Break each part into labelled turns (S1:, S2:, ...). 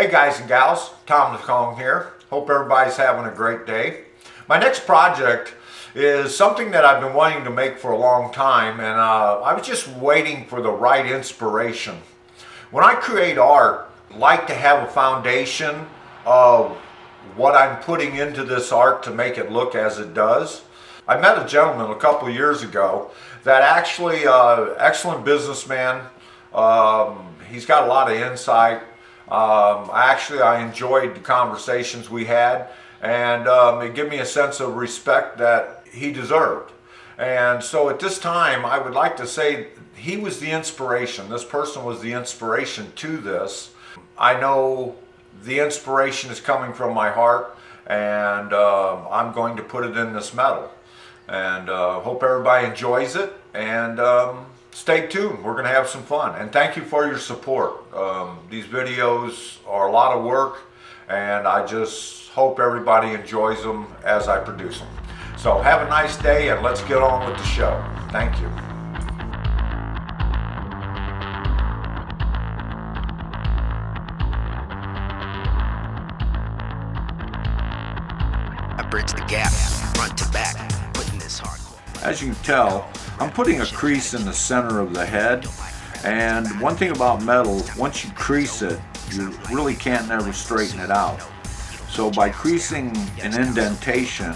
S1: Hey guys and gals, Tom the Kong here. Hope everybody's having a great day. My next project is something that I've been wanting to make for a long time, and I was just waiting for the right inspiration. When I create art, I like to have a foundation of what I'm putting into this art to make it look as it does. I met a gentleman a couple of years ago that actually, excellent businessman. He's got a lot of insight. I enjoyed the conversations we had, and it gave me a sense of respect that he deserved. And so at this time, I would like to say he was the inspiration. This person was the inspiration to this. I know the inspiration is coming from my heart, and I'm going to put it in this metal. And hope everybody enjoys it, and stay tuned. We're going to have some fun, and thank you for your support. These videos are a lot of work, and I just hope everybody enjoys them as I produce them. So have a nice day, and let's get on with the show. Thank you.
S2: I bridge the gap, front to back, putting this hardcore.
S1: As you can tell, I'm putting a crease in the center of the head, and one thing about metal, once you crease it, you really can't never straighten it out. So by creasing an indentation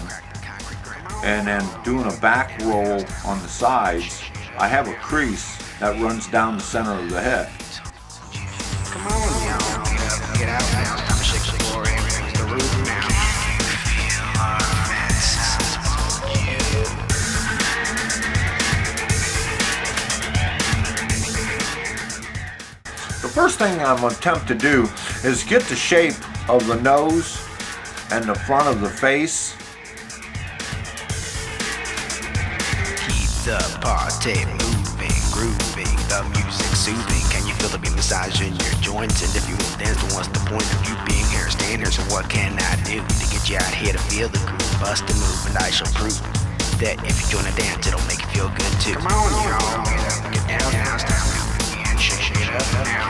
S1: and then doing a back roll on the sides, I have a crease that runs down the center of the head.
S2: Come on, y'all, get out now, time to shake the floor and raise the roof now.
S1: The first thing I'm going to attempt to do is get the shape of the nose and the front of the face.
S2: Keep the party moving, grooving, the music soothing. Can you feel the beat massaging your joints? And if you won't dance, then what's the point of you being here standing? So what can I do to get you out here to feel the groove? Bust a move, and I shall prove that if you join a dance, it'll make you feel good too. Come on, y'all, get down now, stop moving and shake it up now.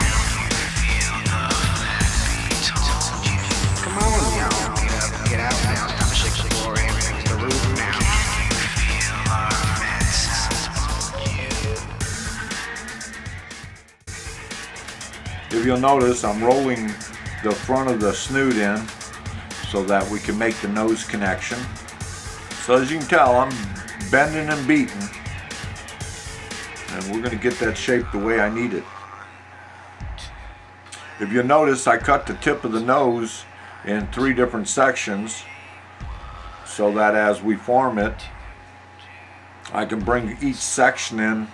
S2: Come on, y'all, get out now, time to shake the floor and raise the roof now.
S1: If you'll notice, I'm rolling the front of the snoot in so that we can make the nose connection. So as you can tell, I'm bending and beating, and we're going to get that shape the way I need it. If you notice, I cut the tip of the nose in 3 different sections so that as we form it, I can bring each section in.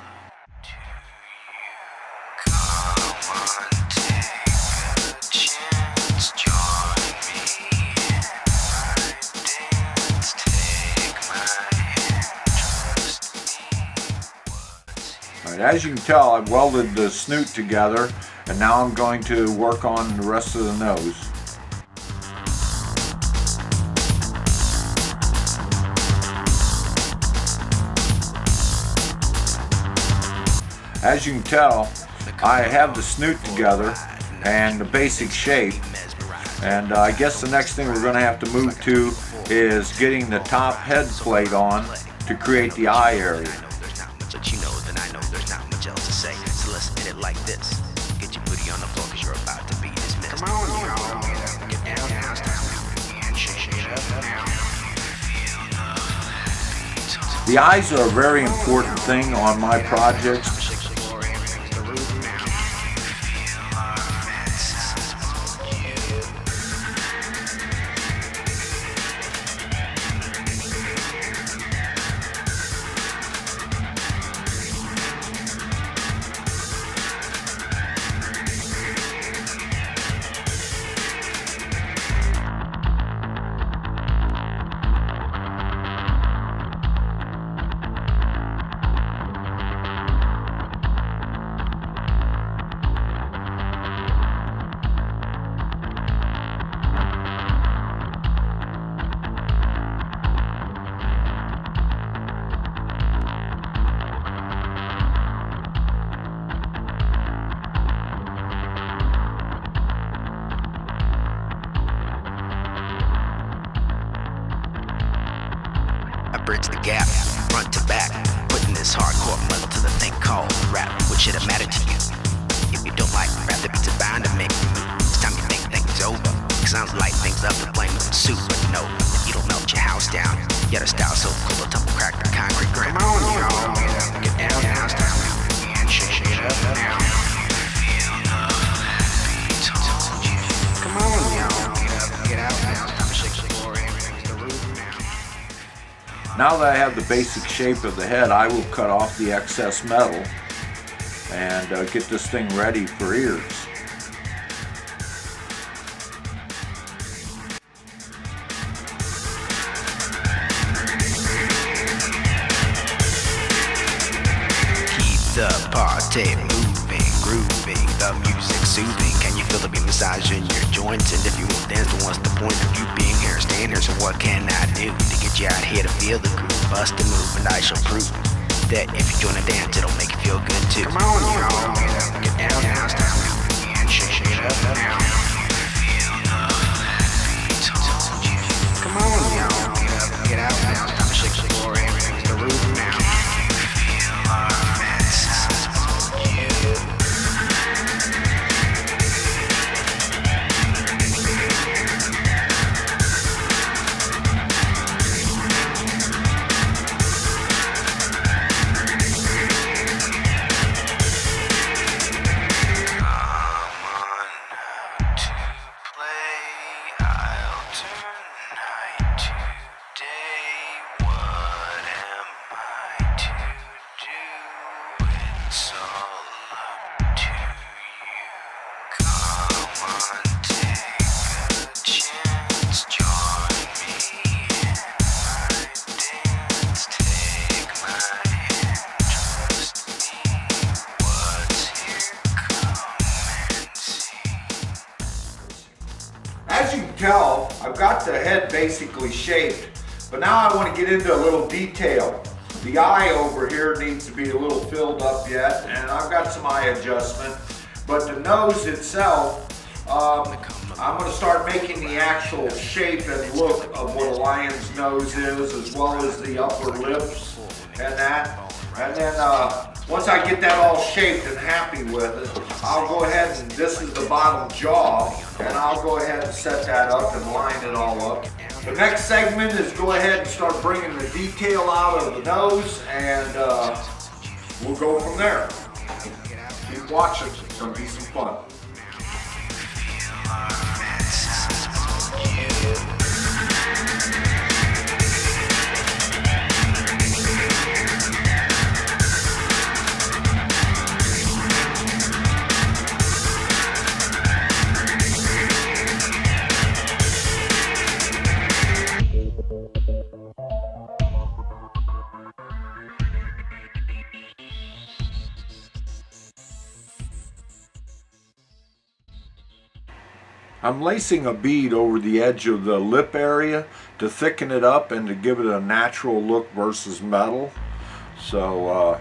S1: As you can tell, I've welded the snoot together, and now I'm going to work on the rest of the nose. As you can tell, I have the snoot together and the basic shape, and I guess the next thing we're going to have to move to is getting the top head plate on to create the eye area.
S2: But you know, then I know there's not much else to say. So let's hit it like this. Get your booty on the floor, cause you're about to be dismissed. Come on, y'all, get down now, stop moving and shake it up now.
S1: The eyes are a very important thing on my projects.
S2: bridge the gap, front to back, putting this hardcore metal to the thing called rap, which it'll matter to you. If you don't like rap, the beats are bound to make you move. It's time you think things over. Sounds light things up and blame them super no. It'll melt your house down. Yet a style so cool, it'll crack the concrete ground. Come on, y'all, get down now, stop now, and shake it up now. Come on, y'all, get out now, stop shaking the floor and raise the roof now.
S1: Now that I have the basic shape of the head, I will cut off the excess metal and get this thing ready for ears.
S2: The party moving, grooving, the music soothing. Can you feel the beat massaging your joints? And if you won't dance, then what's the point of you being here standing? So what can I do to get you out here to feel the groove? Bust a move and I shall prove that if you join a dance, it'll make you feel good too. Come on, y'all, get down now, stop now, and shake it up now. Come on, y'all, get out now, stop shaking the floor and raise the roof now.
S1: As you can tell, I've got the head basically shaped, but now I want to get into a little detail. The eye over here needs to be a little filled up yet, and I've got some eye adjustment. But the nose itself, I'm going to start making the actual shape and look of what a lion's nose is, as well as the upper lips and that. And then once I get that all shaped and happy with it, I'll go ahead and this is the bottom jaw, and I'll go ahead and set that up and line it all up. The next segment is go ahead and start bringing the detail out of the nose, and we'll go from there. Keep watching, it's going to be some fun. I'm lacing a bead over the edge of the lip area to thicken it up and to give it a natural look versus metal. So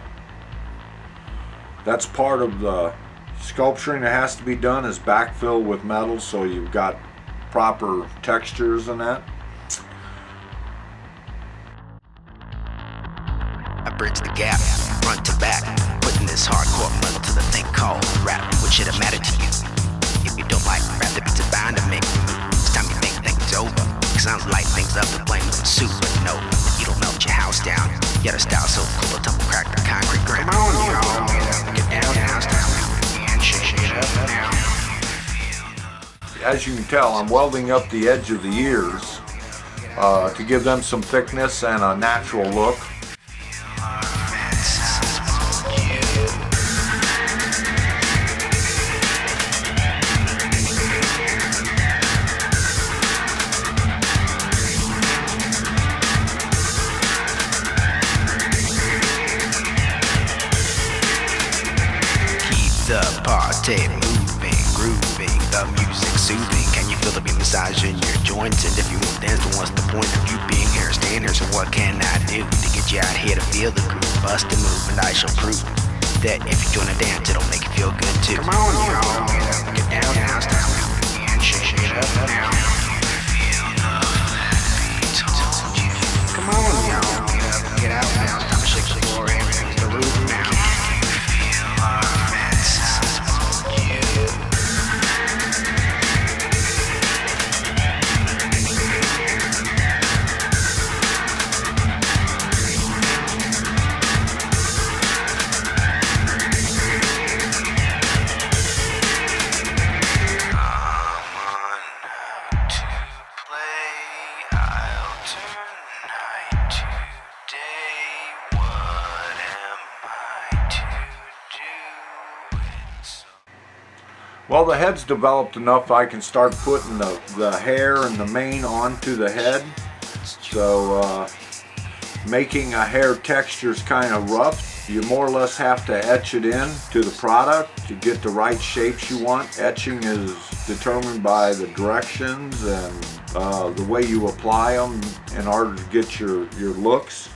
S1: that's part of the sculpturing that has to be done, is backfill with metal so you've got proper textures and that.
S2: I bridge the gap, front to back, putting this hardcore metal to the thing called rap, which it'll matter to you. If you don't like rap, the beats are bound to make you move. It's time you think things over. Sounds light things up and blame them super no. It'll melt your house down. Yet a style so cool, it'll crack the concrete ground. Come on, y'all, get down now, stop now, and shake it up now.
S1: As you can tell, I'm welding up the edge of the ears to give them some thickness and a natural look.
S2: The party moving, grooving, the music soothing. Can you feel the beat massaging your joints? And if you won't dance, then what's the point of you being here standing? So what can I do to get you out here to feel the groove? Bust a move and I shall prove that if you join a dance, it'll make you feel good too. Come on, y'all, get down now, stop now, and shake it up now. Come on, y'all.
S1: Well, the head's developed enough I can start putting the hair and the mane onto the head. So making a hair texture is kind of rough. You more or less have to etch it in to the product to get the right shapes you want. Etching is determined by the directions and the way you apply them in order to get your looks.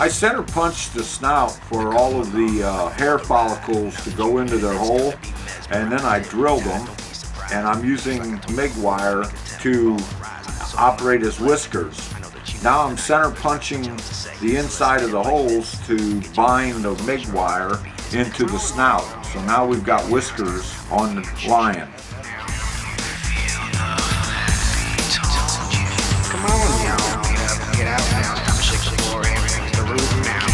S1: I center punch the snout for all of the hair follicles to go into their hole, and then I drill them, and I'm using MIG wire to operate as whiskers. Now I'm center punching the inside of the holes to bind the MIG wire into the snout. So now we've got whiskers on the lion.
S2: Come on, y'all. Get out now. Time to shake the floor and raise the roof now.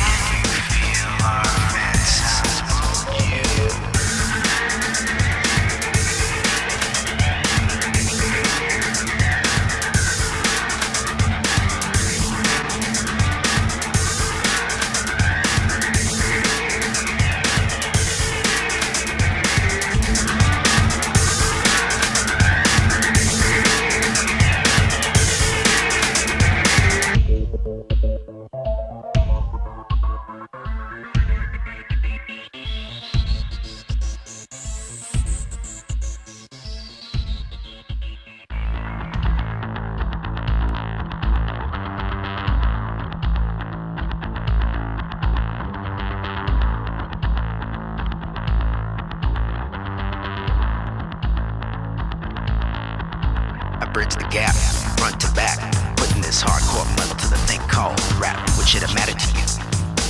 S2: Bridge the gap, front to back, putting this hardcore metal to the thing called rap. What should have mattered to you?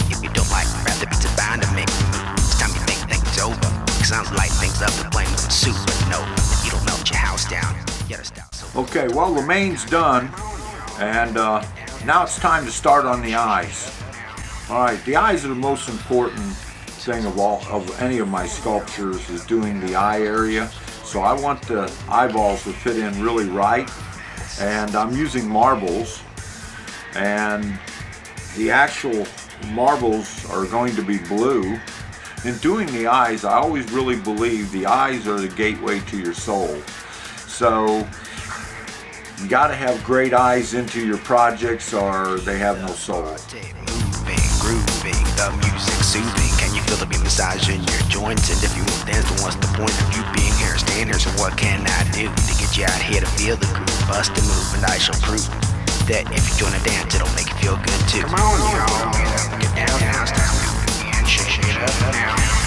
S2: If you don't like rap, the beats are bound to make you move. It's time you think things over. Sounds light things up and plain with soup, but no, if you don't melt your house down, you gotta stop.
S1: Okay, well, the mane's done, and now it's time to start on the eyes. All right, the eyes are the most important thing of any of my sculptures, is doing the eye area. So I want the eyeballs to fit in really right, and I'm using marbles, and the actual marbles are going to be blue. In doing the eyes, I always really believe the eyes are the gateway to your soul. So you got to have great eyes into your projects or they have no soul.
S2: Moving, grooving, the music soothing. Can you feel the beat massaging your joints? And if you will dance, then what's the point of you being here? Stand here, so what can I do to get you out here to feel the groove? Bust a move and I shall prove that if you join a dance, it'll make you feel good too. Come on, y'all. Get down now, start moving and shake it up now.